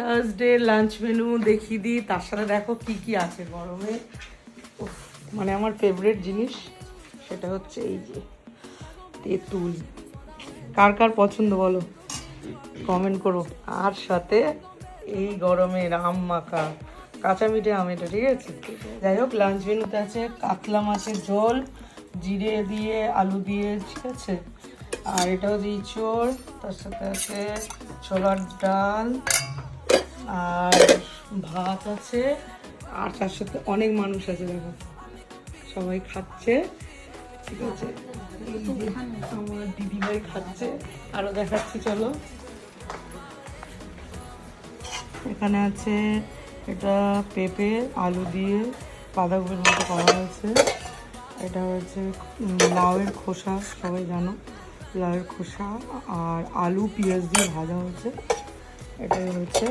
Thursday lunch menu দেখিয়ে দিই, তার সাথে দেখো কি কি আছে গরমে। উফ, মানে আমার ফেভারিট জিনিস সেটা হচ্ছে এই যে তেঁতুল। কার কার পছন্দ বলো, কমেন্ট করো। আর সাথে এই গরমে আম মাখা, কাঁচা মিঠে আম, এটা ঠিক আছে। যাই হোক, লাঞ্চ মেনুতে আছে কাতলা মাছের ঝোল জিরে দিয়ে আলু দিয়ে, ঠিক আছে। আর এটা হচ্ছে ইঁচড়, তার সাথে আছে ছোলার ডাল আর ভাত আছে। আর তার সাথে অনেক মানুষ আছে, দেখো সবাই খাচ্ছে, ঠিক আছে। এই যে আমার দিদিভাই খাচ্ছে, আরো দেখাচ্ছি চলো। এখানে আছে এটা পেঁপে আলু দিয়ে বাঁধাকপির মতো করা হয়েছে। এটা হচ্ছে লাউয়ের খোসা, সবাই জানো লাউয়ের খোসা, আর আলু পেঁয়াজ দিয়ে ভাজা হয়েছে। এটাই হচ্ছে